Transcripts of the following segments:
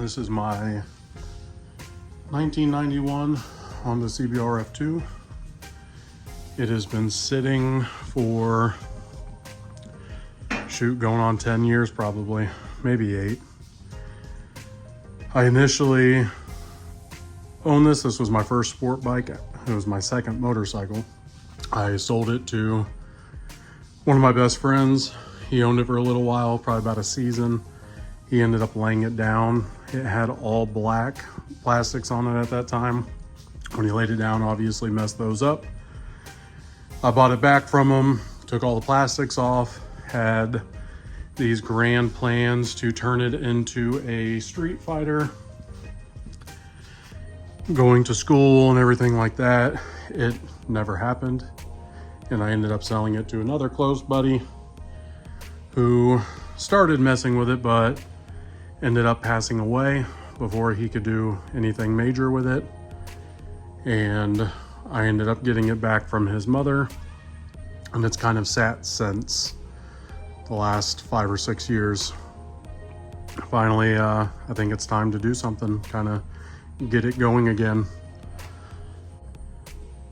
This is my 1991 Honda CBR F2. It has been sitting for, going on 10 years probably, maybe 8. I initially owned this. This was my first sport bike. It was my second motorcycle. I sold it to one of my best friends. He owned it for a little while, probably about a season. He ended up laying it down. It had all black plastics on it at that time. When he laid it down, obviously messed those up. I bought it back from him, took all the plastics off, had these grand plans to turn it into a street fighter, going to school and everything like that. It never happened. And I ended up selling it to another close buddy who started messing with it, but ended up passing away before he could do anything major with it. And I ended up getting it back from his mother, and it's kind of sat since the last 5 or 6 years. Finally, I think it's time to do something, kind of get it going again.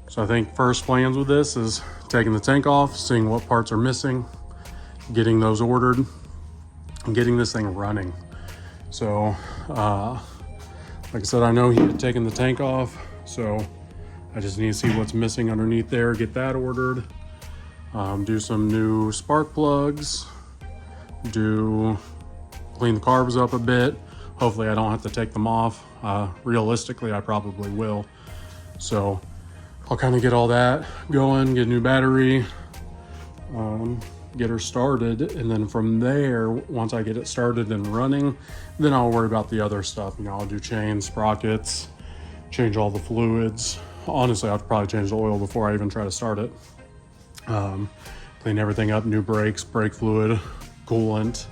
So I think first plans with this is taking the tank off, seeing what parts are missing, getting those ordered, and getting this thing running. So, like I said, I know he had taken the tank off, so I just need to see what's missing underneath there, get that ordered, do some new spark plugs, clean the carbs up a bit. Hopefully I don't have to take them off. Realistically, I probably will. So I'll kind of get all that going, get a new battery, get her started, and then from there, once I get it started and running, then I'll worry about the other stuff. You know, I'll do chains, sprockets, change all the fluids. Honestly, I'll probably change the oil before I even try to start it. Clean everything up, new brakes, brake fluid, coolant.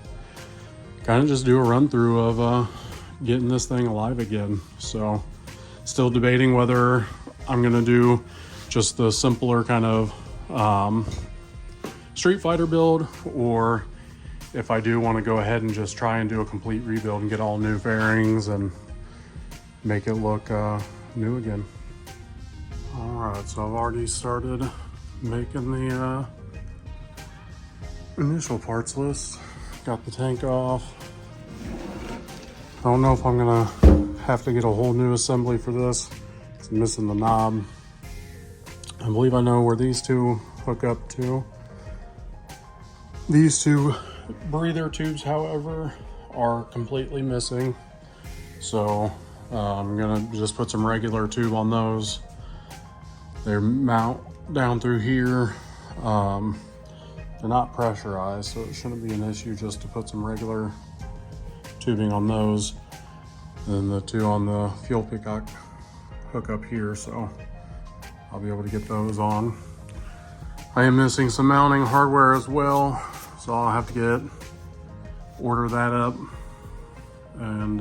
Kind of just do a run through of getting this thing alive again. So still debating whether I'm gonna do just the simpler kind of Street Fighter build, or if I do want to go ahead and just try and do a complete rebuild and get all new fairings and make it look new again. All right, so I've already started making the initial parts list. Got the tank off. I don't know if I'm gonna have to get a whole new assembly for this. It's missing the knob. I believe I know where these two hook up to. These two breather tubes, however, are completely missing. So I'm gonna just put some regular tube on those. They mount down through here. They're not pressurized, so it shouldn't be an issue just to put some regular tubing on those. And the two on the fuel pickup hook up here, so I'll be able to get those on. I am missing some mounting hardware as well, so I'll have to order that up and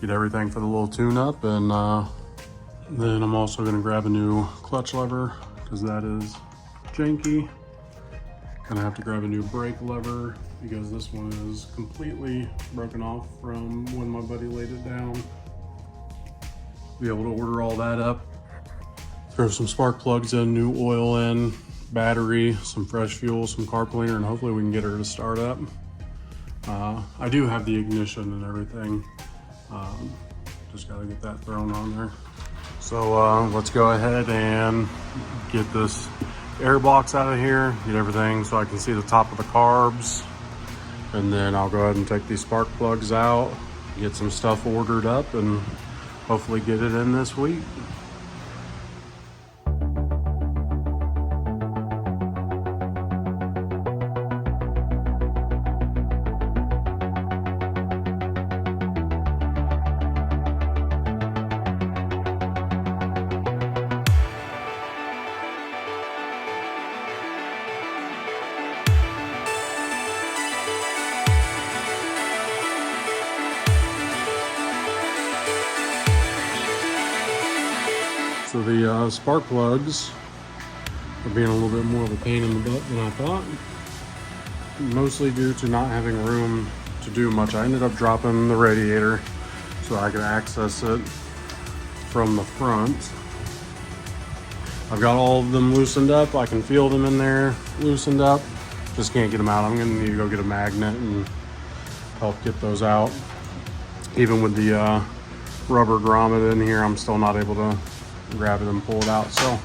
get everything for the little tune-up. And then I'm also gonna grab a new clutch lever because that is janky. Gonna have to grab a new brake lever because this one is completely broken off from when my buddy laid it down. Be able to order all that up. Throw some spark plugs in, new oil in, battery, some fresh fuel, some carb cleaner, and hopefully we can get her to start up. I do have the ignition and everything. Just gotta get that thrown on there. So let's go ahead and get this air box out of here, get everything so I can see the top of the carbs. And then I'll go ahead and take these spark plugs out, get some stuff ordered up, and hopefully get it in this week. So the spark plugs are being a little bit more of a pain in the butt than I thought, mostly due to not having room to do much. I ended up dropping the radiator so I could access it from the front. I've got all of them loosened up. I can feel them in there loosened up. Just can't get them out. I'm gonna need to go get a magnet and help get those out. Even with the rubber grommet in here, I'm still not able to grab it and pull it out. So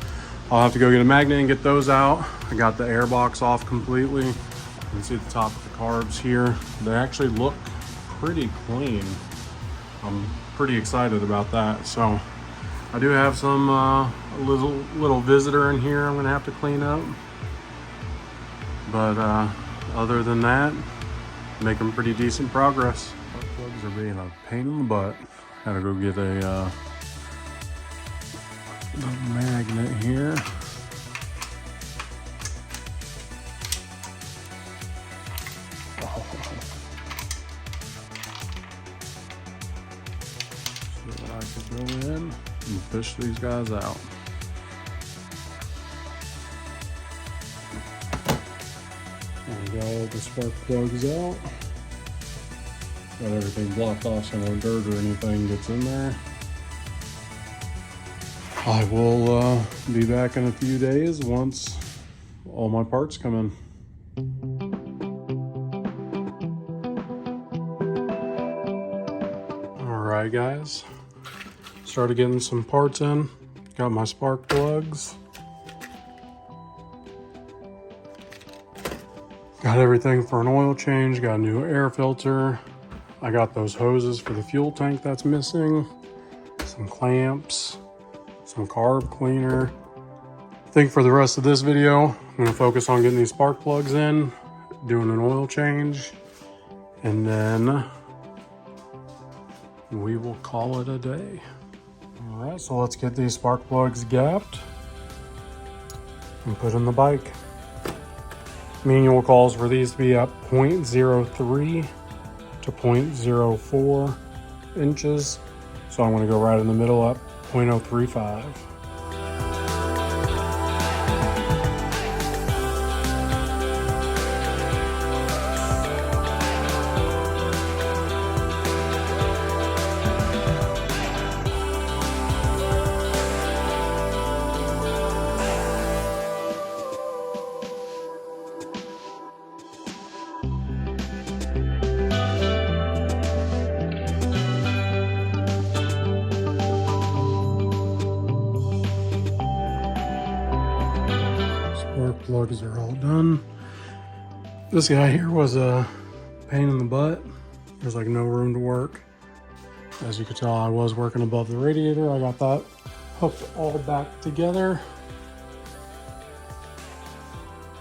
I'll have to go get a magnet and get those out. I got the air box off completely. You can see the top of the carbs here. They actually look pretty clean. I'm pretty excited about that. So I do have some little visitor in here I'm gonna have to clean up. But other than that, making pretty decent progress. Spark plugs are being a pain in the butt. Gotta go get a magnet here. Oh. So that I could go in and fish these guys out. I got all the spark plugs out. Got everything blocked off so no dirt or anything gets in there. I will be back in a few days once all my parts come in. Alright guys, started getting some parts in. Got my spark plugs. Got everything for an oil change, got a new air filter. I got those hoses for the fuel tank that's missing, some clamps, some carb cleaner. I think for the rest of this video, I'm gonna focus on getting these spark plugs in, doing an oil change, and then we will call it a day. All right, so let's get these spark plugs gapped and put in the bike. Manual calls for these to be at 0.03 to 0.04 inches. So I'm gonna go right in the middle at 0.035. Spark plugs are all done. This guy here was a pain in the butt. There's like no room to work. As you can tell, I was working above the radiator. I got that hooked all back together.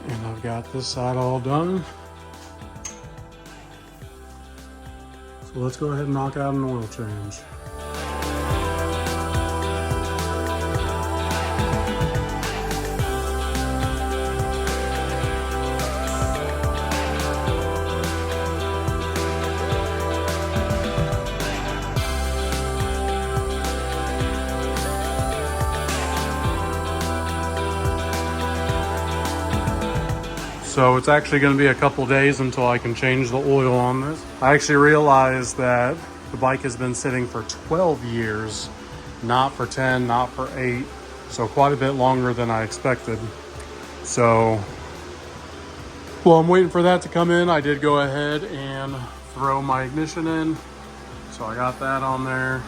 And I've got this side all done. So let's go ahead and knock out an oil change. So it's actually going to be a couple days until I can change the oil on this. I actually realized that the bike has been sitting for 12 years, not for 10, not for 8. So quite a bit longer than I expected. So while I'm waiting for that to come in, I did go ahead and throw my ignition in. So I got that on there.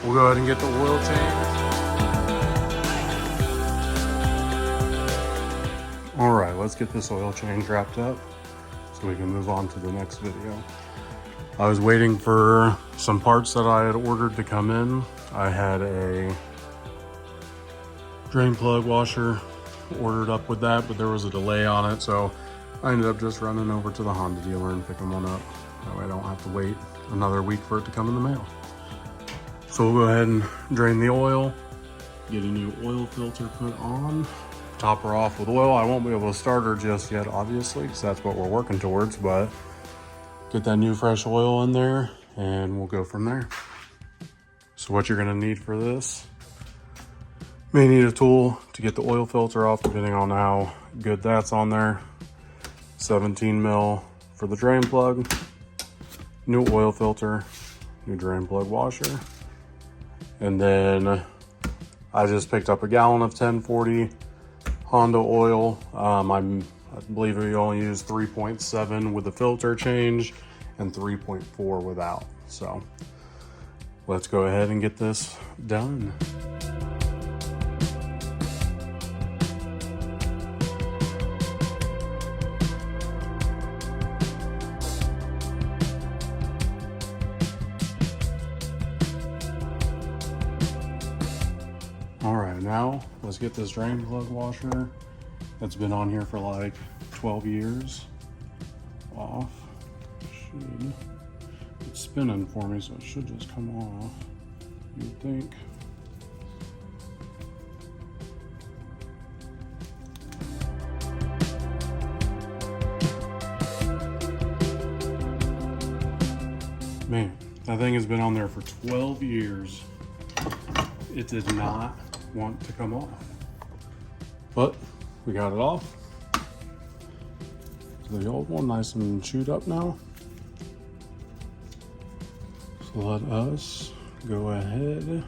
We'll go ahead and get the oil changed. All right, let's get this oil change wrapped up so we can move on to the next video. I was waiting for some parts that I had ordered to come in. I had a drain plug washer ordered up with that, but there was a delay on it, so I ended up just running over to the Honda dealer and picking one up. That way I don't have to wait another week for it to come in the mail. So we'll go ahead and drain the oil, get a new oil filter put on. Top her off with oil. I won't be able to start her just yet, obviously, because that's what we're working towards, but get that new fresh oil in there and we'll go from there. So what you're gonna need for this, may need a tool to get the oil filter off, depending on how good that's on there. 17 mil for the drain plug, new oil filter, new drain plug washer. And then I just picked up a gallon of 1040 Honda oil. I believe we only use 3.7 with the filter change and 3.4 without. So let's go ahead and get this done. All right, now let's get this drain plug washer that's been on here for like 12 years off. It's spinning for me, so it should just come off, you'd think. Man, that thing has been on there for 12 years. It did not want to come off, but we got it off. The old one nice and chewed up now. So let us go ahead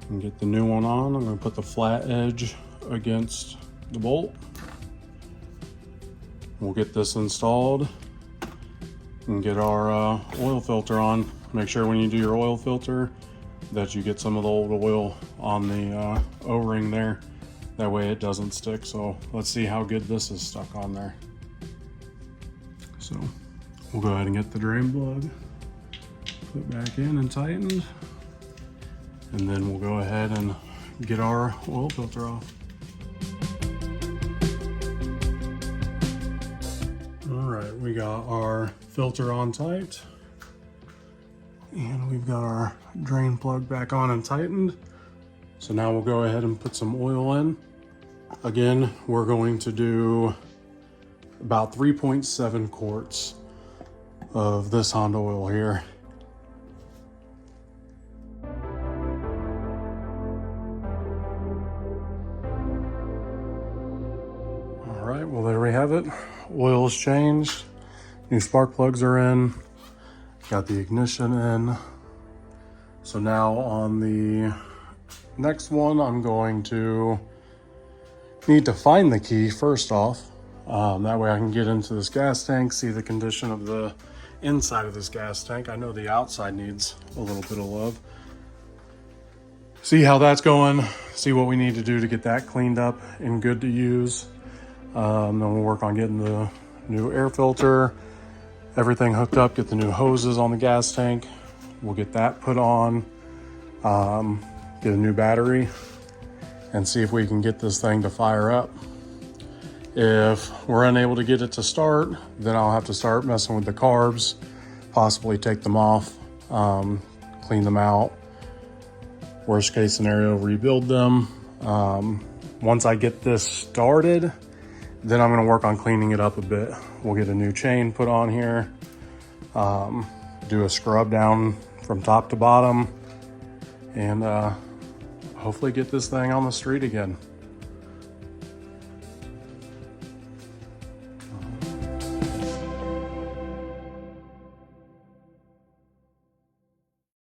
and get the new one on. I'm going to put the flat edge against the bolt. We'll get this installed and get our oil filter on. Make sure when you do your oil filter that you get some of the old oil on the O-ring there. That way it doesn't stick. So let's see how good this is stuck on there. So we'll go ahead and get the drain plug put back in and tightened. And then we'll go ahead and get our oil filter off. All right, we got our filter on tight. And we've got our drain plug back on and tightened. So now we'll go ahead and put some oil in. Again, we're going to do about 3.7 quarts of this Honda oil here. All right, well, there we have it. Oil is changed. New spark plugs are in. Got the ignition in. So now on the next one, I'm going to need to find the key first off. That way I can get into this gas tank, see the condition of the inside of this gas tank. I know the outside needs a little bit of love. See how that's going, see what we need to do to get that cleaned up and good to use. Then we'll work on getting the new air filter, everything hooked up, get the new hoses on the gas tank. We'll get that put on, get a new battery, and see if we can get this thing to fire up. If we're unable to get it to start, then I'll have to start messing with the carbs, possibly take them off, clean them out. Worst case scenario, rebuild them. Once I get this started, then I'm gonna work on cleaning it up a bit. We'll get a new chain put on here, do a scrub down from top to bottom, and hopefully get this thing on the street again.